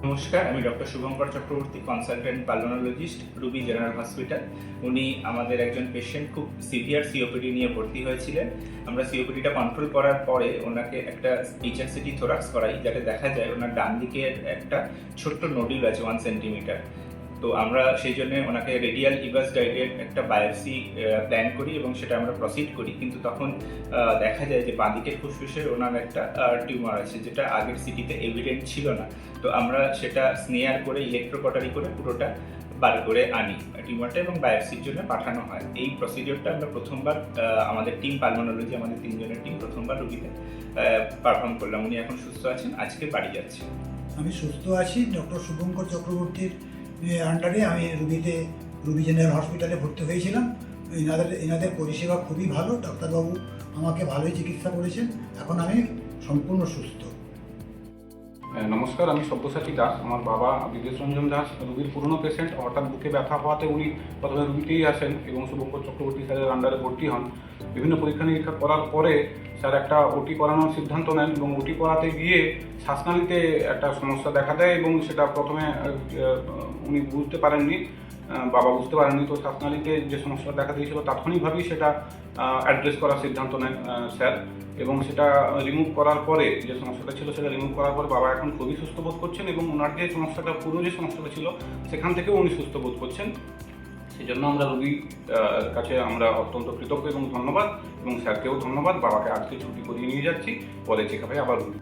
নমস্কার, আমি doctor Shubhankar Chakraborty, consultant pulmonologist, Ruby general hospital. উনি আমাদের একজন পেশেন্ট খুব সিভিয়ার সিওপিডি নিয়ে ভর্তি হয়েছিলেন। আমরা সিওপিডিটা কন্ট্রোল করার পরে ওনাকে একটা এইচআরসিটি থোরাক্স করাই, যাতে দেখা যায় ওনার ডান দিকের একটা ছোট্ট নোডিউল আছে 1 সেন্টিমিটার। তো আমরা সেই জন্য ওনাকে রেডিয়াল ইভাস গাইডেড একটা বায়োপসি প্ল্যান করি এবং সেটা আমরা প্রসিড করি। কিন্তু তখন দেখা যায় যে বাঁদিকের ফুসফুসের ওনার একটা টিউমার আছে, যেটা আগের সিটিতে এভিডেন্ট ছিল না। তো আমরা সেটা স্নেয়ার করে ইলেকট্রোকটারি করে পুরোটা বার করে আনি টিউমারটা এবং বায়োপসির জন্য পাঠানো হয়। এই প্রসিডিওরটা আমরা প্রথমবার আমাদের টিম পালমোনোলজি, আমাদের 3 জনের টিম প্রথমবার রুগীতে পারফর্ম করলাম। উনি এখন সুস্থ আছেন, আজকে বাড়ি যাচ্ছেন। আমি সুস্থ আছি। ডক্টর শুভঙ্কর চক্রবর্তীর আন্ডারে আমি রুবি জেনারেল হসপিটালে ভর্তি হয়েছিলাম। এনাদের পরিষেবা খুবই ভালো। ডাক্তারবাবু আমাকে ভালোই চিকিৎসা করেছেন। এখন আমি সম্পূর্ণ সুস্থ। নমস্কার, আমি সব্যসাচী দাস। আমার বাবা বিদেশ রঞ্জন দাস রুগীর পুরনো পেশেন্ট। হঠাৎ বুকে ব্যথা হওয়াতে উনি প্রথমে রুগীতেই আসেন এবং শুভঙ্কর চক্রবর্তী স্যারের আন্ডারে ভর্তি হন। বিভিন্ন পরীক্ষা নিরীক্ষা করার পরে স্যার একটা ওটি করানোর সিদ্ধান্ত নেন এবং ওটি করাতে গিয়ে শ্বাসনালীতে একটা সমস্যা দেখা দেয় এবং সেটা প্রথমে উনি বুঝতে পারেননি, বাবা বুঝতে পারেননি। তো শ্বাসনালীতে যে সমস্যাটা দেখা দিয়েছিল তাৎক্ষণিকভাবেই সেটা অ্যাড্রেস করার সিদ্ধান্ত নেন স্যার, এবং সেটা রিমুভ করার পরে যে সমস্যাটা ছিল সেটা রিমুভ করার পরে বাবা এখন খুবই সুস্থ বোধ করছেন এবং ওনার যে সমস্যাটা পুরো যে সমস্যাটা ছিল সেখান থেকেও উনি সুস্থ বোধ করছেন। সেই জন্য আমরা রোগীর কাছে আমরা অত্যন্ত কৃতজ্ঞ এবং ধন্যবাদ, এবং স্যারকেও ধন্যবাদ। বাবাকে আজকে ছুটি করিয়ে নিয়ে যাচ্ছি, পরে চেক আপে আবার রুগী